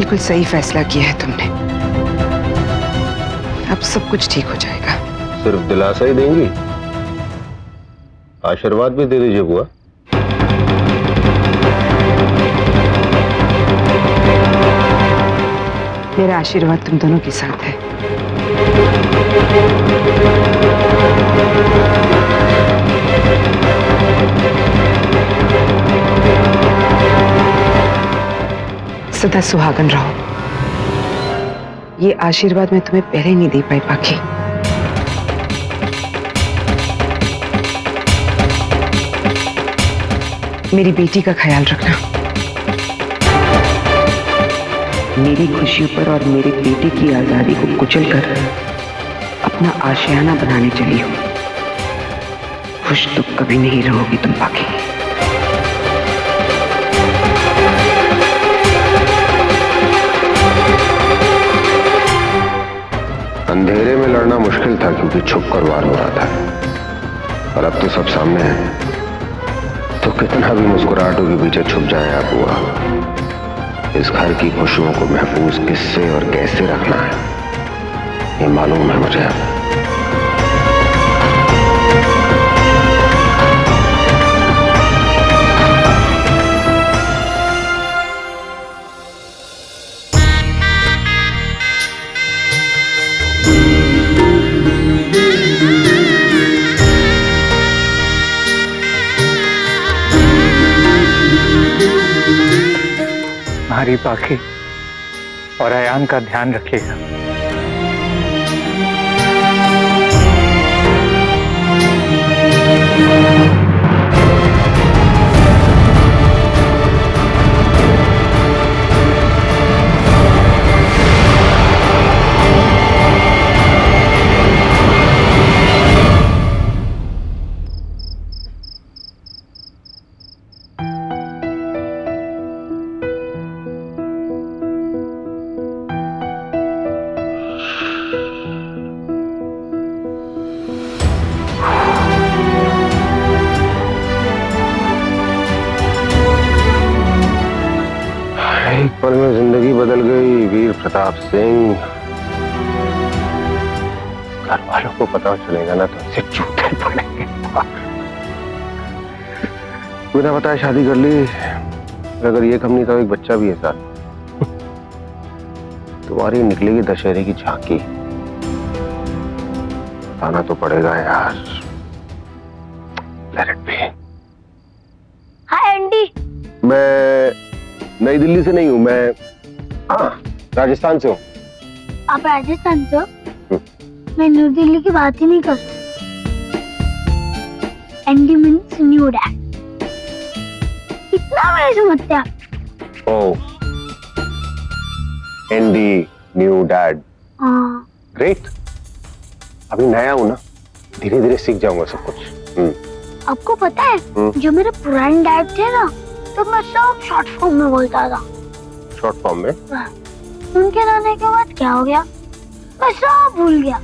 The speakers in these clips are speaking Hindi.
बिल्कुल सही फैसला किया है तुमने। अब सब कुछ ठीक हो जाएगा। सिर्फ दिलासा ही देंगी, आशीर्वाद भी दे दीजिए बुआ। मेरा आशीर्वाद तुम दोनों के साथ है। सदा सुहागन रहो। ये आशीर्वाद मैं तुम्हें पहले नहीं दे पाई पाखी। मेरी बेटी का ख्याल रखना। मेरी खुशियों पर और मेरे बेटे की आजादी को कुचल कर अपना आशियाना बनाने चली हो। खुश तो कभी नहीं रहोगी तुम पाखी। अंधेरे में लड़ना मुश्किल था क्योंकि छुप कर वार हो रहा था, और अब तो सब सामने है, तो कितना भी मुस्कुराहटों के पीछे छुप जाए आप बुआ, इस घर की खुशियों को महफूज किससे और कैसे रखना है ये मालूम है मुझे। अब हमारी पाखी और अयान का ध्यान रखिएगा। एक पल में जिंदगी बदल गई वीर प्रताप सिंह। घर वालों को पता चलेगा ना तो इससे चूते पड़ेंगे। बिना बताए शादी कर ली, अगर ये कम नहीं था एक बच्चा भी है साथ। तुम्हारी निकलेगी दशहरे की झांकी, बताना तो पड़ेगा यार। Let it be. Hi Andy. मैं नई दिल्ली से नहीं हूँ, मैं राजस्थान से हूँ। आप राजस्थान से हो? मैं न्यू दिल्ली की बात ही नहीं कर रहा। Andy means new dad. इतना बड़े समझते आप? ओह, एंडी न्यू डैड। हाँ। ग्रेट। अभी नया हूँ ना, धीरे धीरे सीख जाऊंगा सब कुछ। आपको पता है जो मेरे पुराने डैड थे ना, तो मैं सब शॉर्ट फॉर्म में बोलता था। शॉर्ट फॉर्म में? उनके जाने के बाद क्या हो गया, मैं सब भूल गया।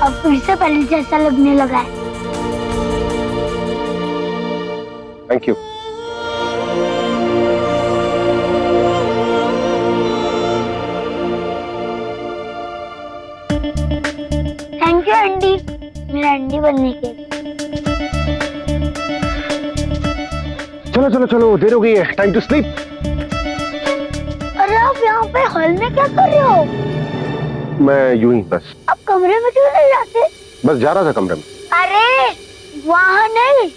अब फिर से पहले जैसा लगने लगा है। Thank you. Thank you Andy, मेरा एंडी बनने के लिए। चलो चलो चलो, देर हो गई है, टाइम टू स्लीप। अरे आप यहाँ पे हॉल में क्या कर रहे हो? मैं यूं ही बस। आप कमरे में क्यों नहीं जाते? बस जा रहा था कमरे में। अरे वहाँ नहीं,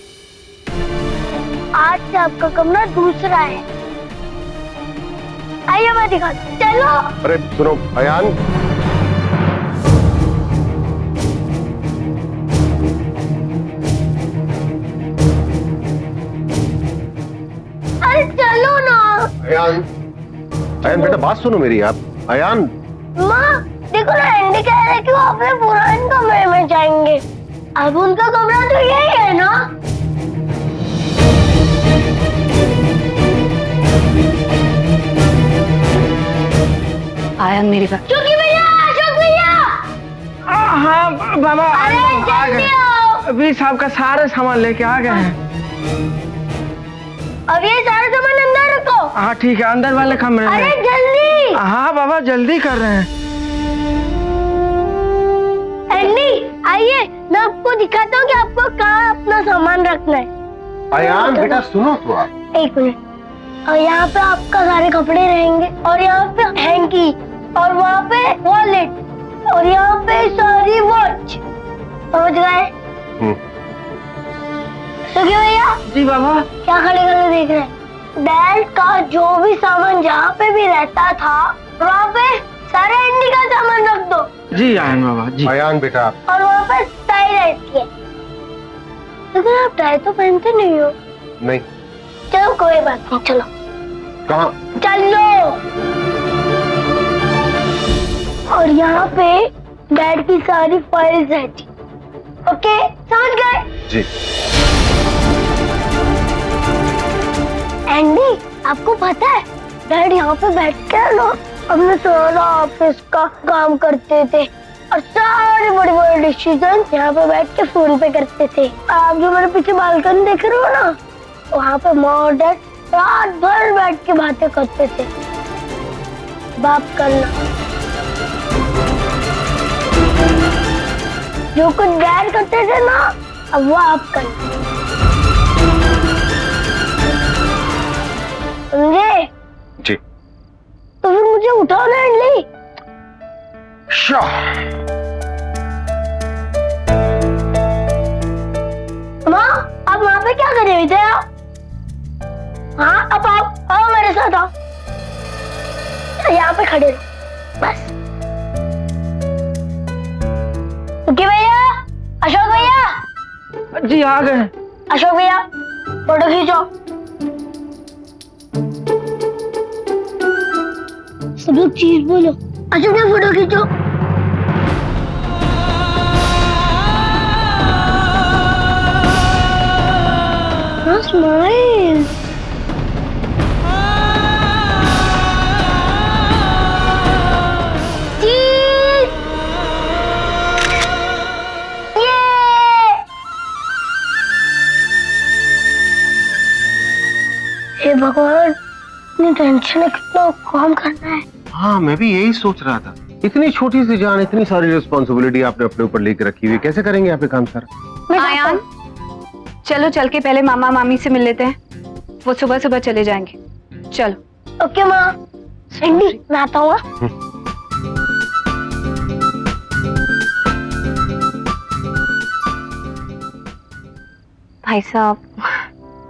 आज से आपका कमरा दूसरा है। आइए मैं दिखाती। चलो। अरे सुनो अयान, अरे चलो ना। अयान, अयान बेटा बात सुनो मेरी। आप अयान। माँ देखो ना, एंडी कह रहे कि वो अपने पुराने कमरे में जाएंगे। अब उनका कमरा तो यही है ना। आयन मेरी बात। चुकी भैया, अशोक भैया। हाँ बाबा, अरे आ जल्दी गए। आओ। वीर साहब का सारे सामान लेके आ गए हैं। अब ये सारा सामान अंदर रखो। हाँ ठीक है, अंदर वाले कमरे अरे में। जल्दी। हाँ बाबा जल्दी कर रहे हैं। एंडी आइए, मैं आपको दिखाता हूँ कि आपको कहाँ अपना सामान रखना है। अयान बेटा सुनो तो आप। एक मिनट। और यहाँ पे आपका सारे कपड़े रहेंगे, और यहाँ पे हैंकी, और वहाँ पे वॉलेट, और यहाँ पे सारी वॉच। समझ गए? तो क्या भैया? जी बाबा। क्या खड़े खड़े देख रहे हैं? डैड का जो भी सामान जहाँ पे भी रहता था वहाँ पे सारे एंडी का सामान रख दो। जी आयन बाबा जी। अयान बेटा। और वहाँ पे टाई रहती है, लेकिन आप टाई तो पहनते नहीं हो। नहीं। चलो कोई बात नहीं, चलो। कहाँ? चलो। और यहाँ पे डैड की सारी फाइल्स रहती। ओके, समझ गए? जी। एंडी, आपको पता है डैड यहाँ पे बैठ के ना अपने सारा ऑफिस का काम करते थे, और सारे बड़े बड़े डिसीजन यहाँ पे बैठ के फोन पे करते थे। आप जो मेरे पीछे बालकनी देख रहे हो ना, वहाँ पे माँ और डैड रात भर बैठ के बातें करते थे। बाप करना जो कुछ डैड करते थे ना, अब वो आप करना। समझे? जी। तो फिर मुझे उठाओ ना एंडी। माँ, आप वहाँ पे क्या कर रहे थे आप? हाँ, अब आओ मेरे साथ आओ। यहाँ पे खड़े रहो बस। ओके भैया, अशोक भैया। जी आ गए। अशोक भैया फोटो खींचो। सब लोग चीज बोलो। अशोक भैया फोटो खींचो। स्माइल। हे भगवान, इतनी टेंशन है, कितना काम करना है। हाँ मैं भी यही सोच रहा था, इतनी छोटी सी जान, इतनी सारी रिस्पॉन्सिबिलिटी आपने अपने ऊपर लेकर रखी हुई, कैसे करेंगे आप ये काम सारा? आयान, चलो चल के पहले मामा मामी से मिल लेते हैं, वो सुबह सुबह चले जाएंगे। चलो। ओके माँ। एंडी, मैं आता हूँ। भाई साहब,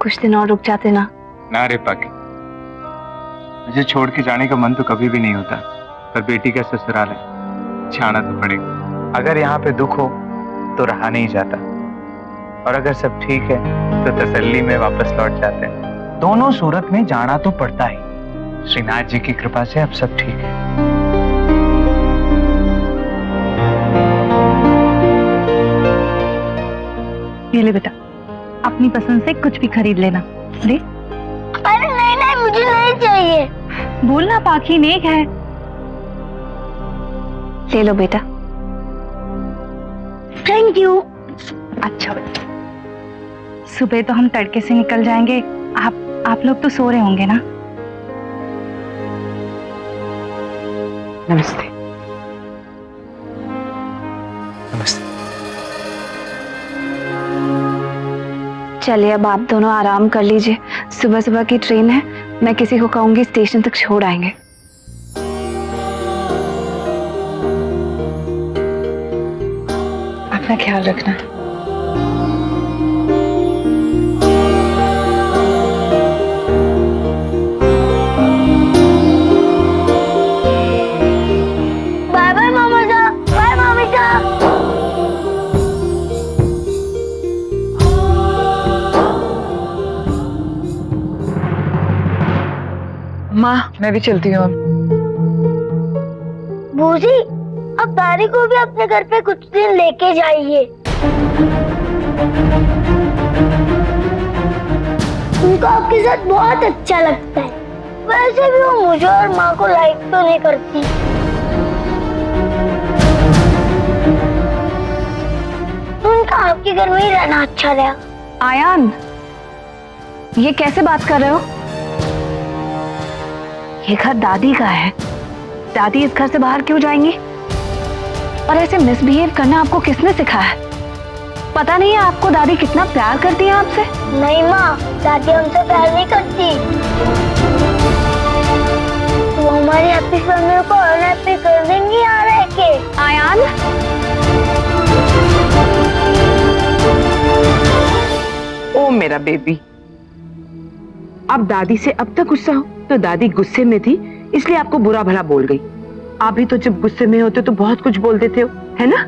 कुछ दिन और रुक जाते ना। ना रे पाकी, मुझे छोड़ के जाने का मन तो कभी भी नहीं होता, पर बेटी का ससुराल है, जाना तो पड़ेगा। अगर यहाँ पे दुख हो तो रहा नहीं जाता, और अगर सब ठीक है तो तसल्ली में वापस लौट जाते हैं। दोनों सूरत में जाना तो पड़ता ही। श्रीनाथ जी की कृपा से अब सब ठीक है। ये ले बेटा, अपनी पसंद से कुछ भी खरीद लेना। ले। अरे नहीं नहीं, मुझे नहीं चाहिए। बोलना पाखी, नेक है। ले लो बेटा। Thank you. अच्छा बेटा, सुबह तो हम तड़के से निकल जाएंगे। आप लोग तो सो रहे होंगे ना? नमस्ते। नमस्ते। चलिए अब आप दोनों आराम कर लीजिए, सुबह सुबह की ट्रेन है, मैं किसी को कहूंगी स्टेशन तक छोड़ आएंगे। अपना ख्याल रखना। बाय बाय मामा साहब, बाय मामी साहब। माँ, मैं भी चलती हूँ। बूजी, अब दादी को भी अपने घर पे कुछ दिन लेके जाइए। उनको आपके साथ बहुत अच्छा लगता है। वैसे भी वो मुझे और माँ को लाइक तो नहीं करती। उनका आपके घर में ही रहना अच्छा रहा। आयान, ये कैसे बात कर रहे हो? ये घर दादी का है। दादी इस घर से बाहर क्यों जाएंगी? और ऐसे मिसबिहेव करना आपको किसने सिखाया? पता नहीं है आपको दादी कितना प्यार करती है आपसे। नहीं माँ, दादी हमसे प्यार नहीं करती। वो हमारी हैप्पी फैमिली को अनहैप्पी कर देंगी यहाँ रह के। आयान, ओ मेरा बेबी, अब दादी से अब तक गुस्सा हो तो दादी गुस्से में थी इसलिए आपको बुरा भला बोल गई। आप भी तो जब गुस्से में होते तो बहुत कुछ बोल देते हो, है ना?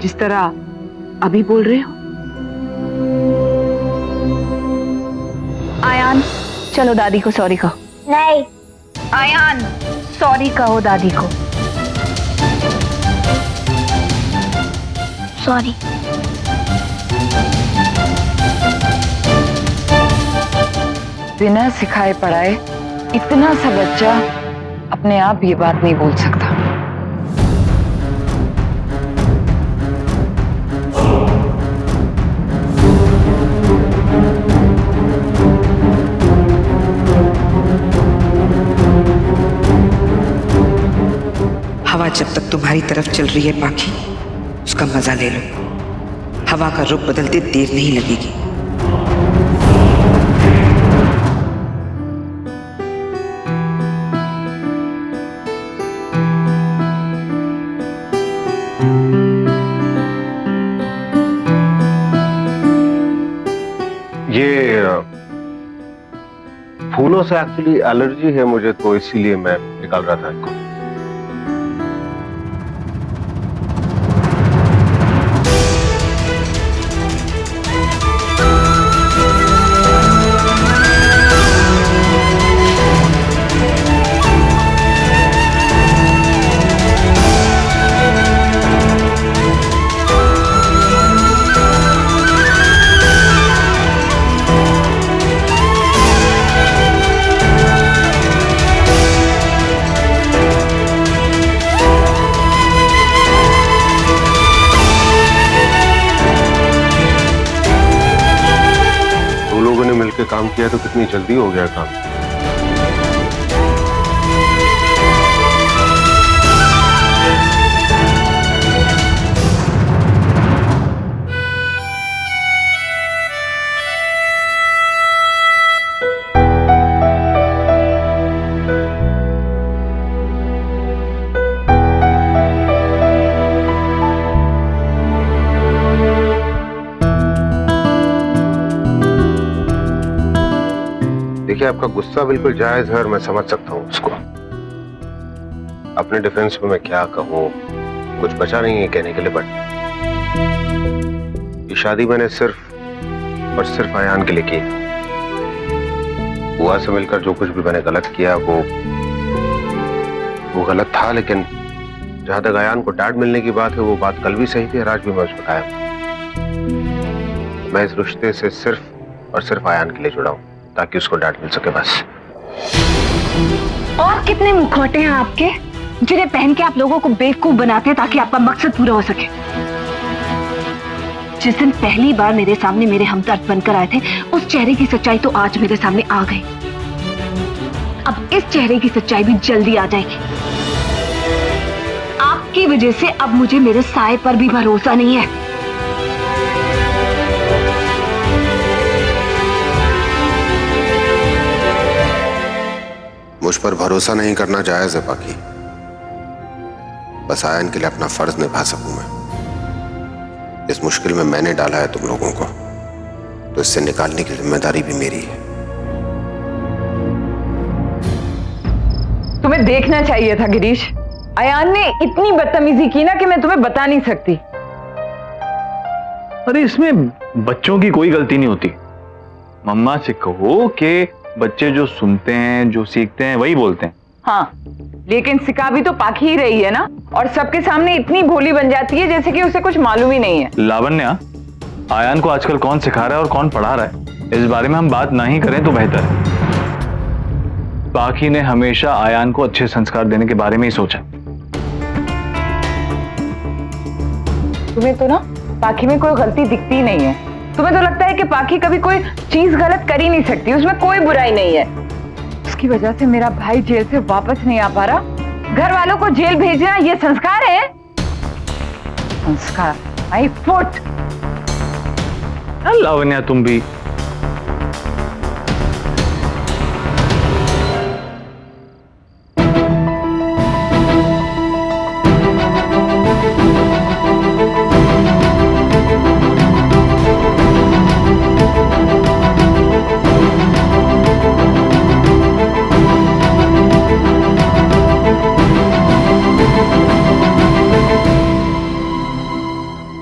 जिस तरह अभी बोल रहे हो। आयान, चलो दादी को सॉरी कहो। नहीं। आयान, सॉरी कहो दादी को। सॉरी। बिना सिखाए पढ़ाए इतना सा बच्चा अपने आप ये बात नहीं बोल सकता। हवा जब तक तुम्हारी तरफ चल रही है पाखी, उसका मजा ले लो। हवा का रुख बदलते देर नहीं लगेगी। ये फूलों से एक्चुअली एलर्जी है मुझे, तो इसीलिए मैं निकाल रहा था इनको। मिलकर काम किया तो कितनी जल्दी हो गया काम। देखिए, आपका गुस्सा बिल्कुल जायज है और मैं समझ सकता हूँ उसको। अपने डिफेंस में मैं क्या कहूँ, कुछ बचा नहीं है कहने के लिए। बट ये शादी मैंने सिर्फ और सिर्फ आयान के लिए की। बुआ से मिलकर जो कुछ भी मैंने गलत किया वो गलत था, लेकिन जहां तक आयान को डैड मिलने की बात है, वो बात कल भी सही थी और आज भी मैं उसको बताया। मैं इस रिश्ते से सिर्फ और सिर्फ आयान के लिए जुड़ा हूं ताकि उसको डैड मिल सके, बस। और कितने मुखौटे हैं आपके जिन्हें पहन के आप लोगों को बेवकूफ बनाते हैं ताकि आपका मकसद पूरा हो सके। जिस दिन पहली बार मेरे सामने मेरे हमदर्द बनकर आए थे, उस चेहरे की सच्चाई तो आज मेरे सामने आ गई। अब इस चेहरे की सच्चाई भी जल्दी आ जाएगी। आपकी वजह से अब मुझे मेरे साए पर भी भरोसा नहीं है। मुझ पर भरोसा नहीं करना जायज है बाकी, बस आयन के लिए अपना फर्ज निभा सकूं मैं। इस मुश्किल में मैंने डाला है तुम लोगों को, तो इससे निकालने की जिम्मेदारी भी मेरी है। तुम्हें देखना चाहिए था गिरीश, आयान ने इतनी बदतमीजी की ना कि मैं तुम्हें बता नहीं सकती। अरे इसमें बच्चों की कोई गलती नहीं होती। मम्मा से कहो कि बच्चे जो सुनते हैं, जो सीखते हैं, वही बोलते हैं। हाँ, लेकिन सिखा भी तो पाखी ही रही है ना, और सबके सामने इतनी भोली बन जाती है जैसे कि उसे कुछ मालूम ही नहीं है। लावण्या, आयान को आजकल कौन सिखा रहा है और कौन पढ़ा रहा है, इस बारे में हम बात ना ही करें तो बेहतर है। पाखी ने हमेशा आयान को अच्छे संस्कार देने के बारे में ही सोचा। तुम्हें तो ना पाखी में कोई गलती दिखती नहीं है। तुम्हें तो लगता है कि पाखी कभी कोई चीज गलत कर ही नहीं सकती, उसमें कोई बुराई नहीं है। जिसकी वजह से मेरा भाई जेल से वापस नहीं आ पा रहा, घर वालों को जेल भेजना ये संस्कार है? संस्कार माय फुट। लावण्या तुम भी।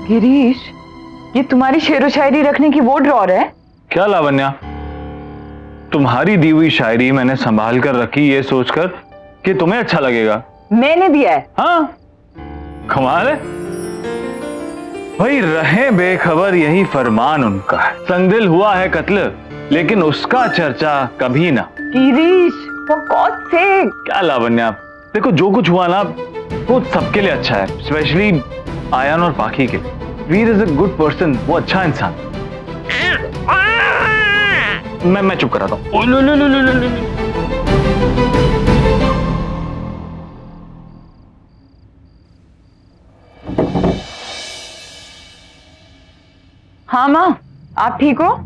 गिरीश, ये तुम्हारी शेरो शायरी रखने की वो ड्रॉर है? क्या लावण्या, तुम्हारी दी हुई शायरी मैंने संभाल कर रखी ये सोचकर कि तुम्हें अच्छा लगेगा। मैंने दिया है। हाँ, कमाल है भाई। रहे बेखबर यही फरमान उनका, संगदिल हुआ है कत्ल लेकिन उसका चर्चा कभी ना। Girish, for God's sake। क्या लावण्या, देखो जो कुछ हुआ ना वो सबके लिए अच्छा है, स्पेशली आयन और पाखी के। वीर इज अ गुड पर्सन, वो अच्छा इंसान। मैं चुप कराता हूँ। हाँ माँ, आप ठीक हो?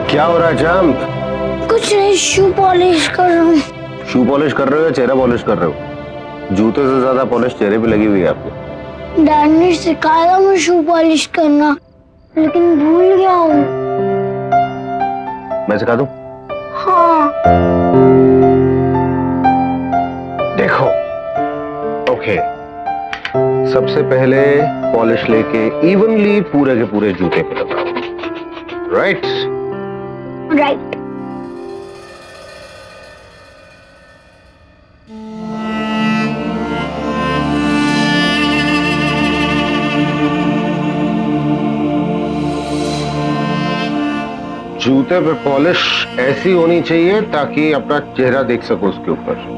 क्या हो रहा है चांद? कुछ नहीं, शू पॉलिश कर रहा हूँ। शू पॉलिश कर रहे हो या चेहरा पॉलिश कर रहे हो? जूते से ज्यादा पॉलिश चेहरे पे लगी हुई है आपको। डैड ने सिखाया था मुझे शू पॉलिश करना, लेकिन भूल गया हूँ। मैं सिखा दूं? हाँ। देखो, ओके, सबसे पहले पॉलिश लेके इवनली पूरे के पूरे जूते पे लगाओ। राइट? राइट। जूते पे पॉलिश ऐसी होनी चाहिए ताकि अपना चेहरा देख सको उसके ऊपर।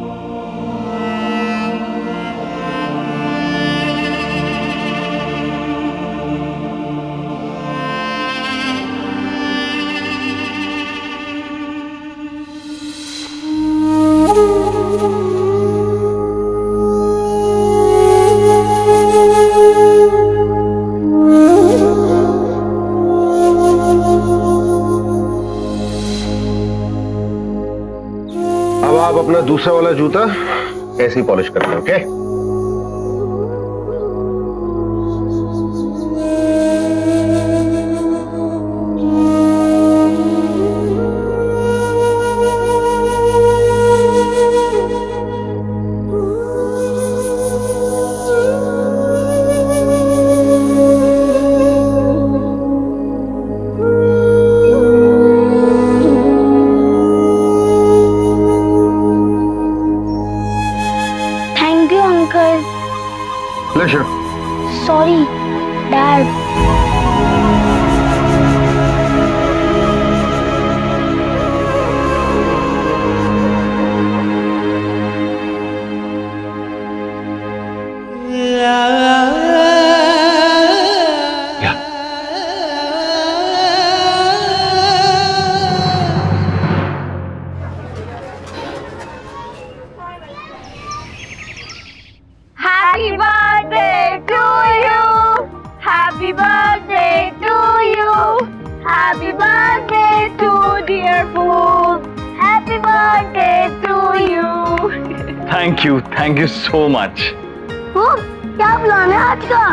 अब आप अपना दूसरा वाला जूता ऐसे ही पॉलिश करना है, okay? Thank you uncle. Pleasure. Sorry dad. Happy birthday to you. Happy birthday to you. Happy birthday to dear Food. Happy birthday to you. Thank you so much. क्या प्लान है आज का?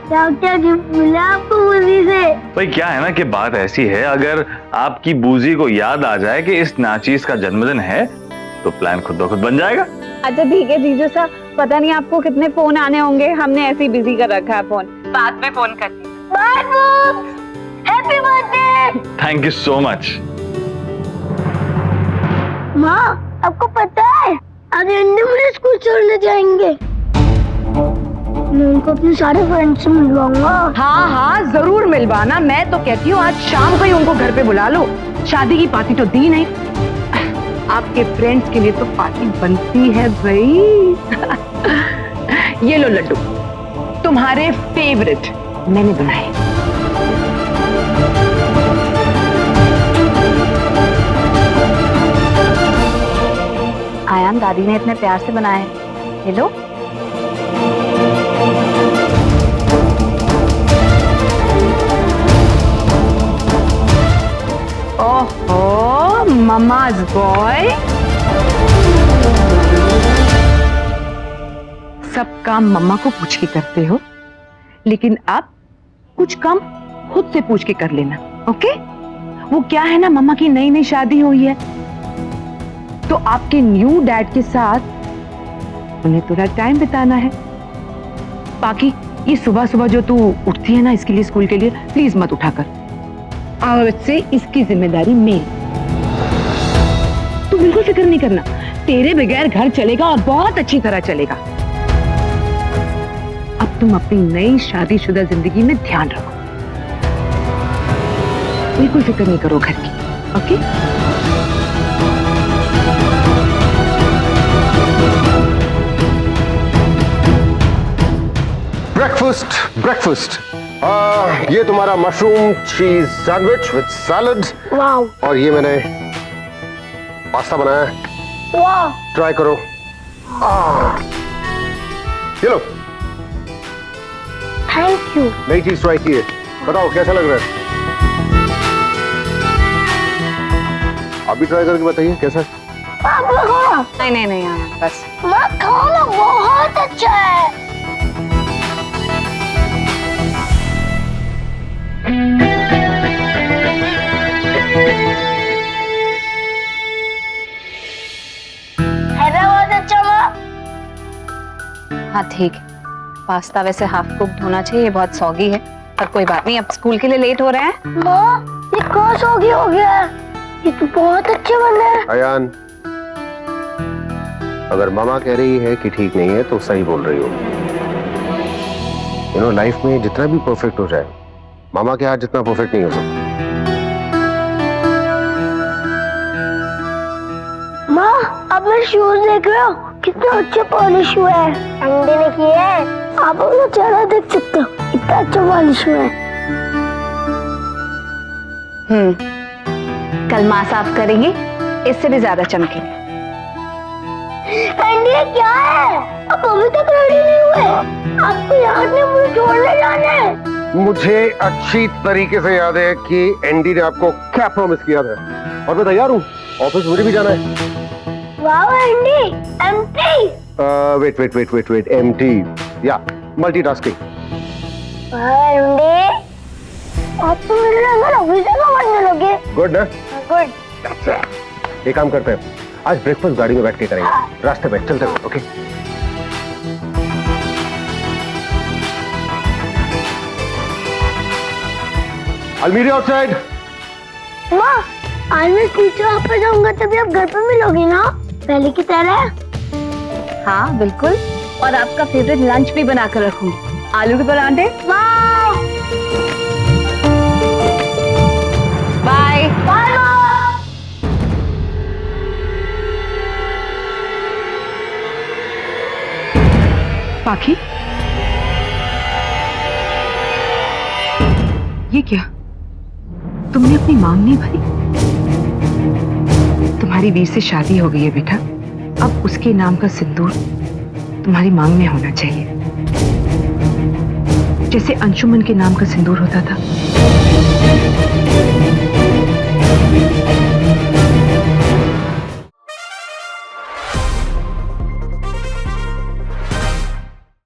क्या क्या गिफ्ट मिला आपको बूजी से? भाई क्या है ना कि बात ऐसी है, अगर आपकी बूजी को याद आ जाए कि इस नाचीज का जन्मदिन है तो प्लान खुद ब खुद बन जाएगा। अच्छा ठीक है जीजू साहब, पता नहीं आपको कितने फोन आने होंगे, हमने ऐसे ही बिजी कर रखा है फोन। बाद में फोन करती। Bye food, happy birthday. Thank you so much. माँ, आपको पता है आज एंडी मुझे स्कूल छोड़ने जाएंगे। मैं उनको अपने सारे फ्रेंड्स से मिलवाऊंगा। हाँ हाँ जरूर मिलवाना। मैं तो कहती हूँ आज शाम को ही उनको घर पे बुला लो। शादी की पार्टी तो दी नहीं, आपके फ्रेंड्स के लिए तो पार्टी बनती है भाई। ये लो लड्डू, तुम्हारे फेवरेट मैंने बनाए। आयान दादी ने इतने प्यार से बनाए हैं। ये लो। ओहो ममाज बॉय, सब काम मम्मा को पूछ के करते हो, लेकिन अब कुछ काम खुद से पूछ के कर लेना, ओके? वो क्या है ना, मम्मा की नई नई शादी हुई है, तो आपके न्यू डैड के साथ उन्हें थोड़ा टाइम बिताना है। बाकी ये सुबह सुबह जो तू उठती है ना इसके लिए, स्कूल के लिए, प्लीज मत उठा कर। आज से इसकी जिम्मेदारी मेरी। तू बिल्कुल फिक्र नहीं करना, तेरे बगैर घर चलेगा और बहुत अच्छी तरह चलेगा। अब तुम अपनी नई शादीशुदा जिंदगी में ध्यान रखो, बिल्कुल फिक्र नहीं करो घर की, ओके? ब्रेकफास्ट ये तुम्हारा mushroom cheese sandwich with salad, वाव। और ये मैंने पास्ता बनाया है, वाह। ट्राई करो। ये लो, थैंक यू। नई चीज ट्राई की है, बताओ कैसा लग रहा है? आप भी ट्राई करके बताइए कैसा है। नहीं नहीं नहीं आयान, बस। माँ खाना बहुत अच्छा है। बहुत अच्छा माँ। हाँ ठीक है, पास्ता वैसे हाफ कुक्ड होना चाहिए, बहुत सॉगी है, पर कोई बात नहीं, अब स्कूल के लिए लेट हो रहे हैं। माँ ये कौन सॉगी हो गया? ये तो बहुत अच्छे बने हैं। अयान, अगर मामा कह रही है कि ठीक नहीं है तो सही बोल रही हो। लाइफ में जितना भी परफेक्ट हो जाए, मामा के हाथ जितना परफेक्ट नहीं हो सकता। माँ अब मेरे शूज देख रहे हो, कितने अच्छे पॉलिश हुए हैं। एंडी ने किए हैं। आप अपना चेहरा देख सकते हो, इतना अच्छा पॉलिश हुआ है। कल माँ साफ करेंगी, इससे भी ज्यादा चमकेंगे। एंडी ये क्या है? अब अभी तक रेडी नहीं हुए। आपको याद नहीं मुझे छोड़ने जाना है? मुझे अच्छी तरीके से याद है कि एंडी ने आपको क्या प्रॉमिस किया था, और मैं तैयार हूँ, ऑफिस मुझे भी जाना है। वाह एंडी, एम्प्टी। वेट एम्प्टी या मल्टीटास्किंग। एंडी आप तो मेरे अंदर ऑफिसर का बनने लगे। गुड ना? गुड। एक काम करते हैं, आज ब्रेकफास्ट गाड़ी में बैठ के करेंगे, रास्ते में चलते हैं, ओके? Almere outside. माँ आज मैं टीचर ऑफिस जाऊंगा, तभी आप घर पे मिलोगी ना, पहले की तरह? हाँ बिल्कुल, और आपका फेवरेट लंच भी बना कर रखूंगी, आलू के परांठे। Bye bye bye. पाखी, ये क्या? तुमने अपनी मांग नहीं भरी? तुम्हारी वीर से शादी हो गई है बेटा, अब उसके नाम का सिंदूर तुम्हारी मांग में होना चाहिए, जैसे अंशुमन के नाम का सिंदूर होता था।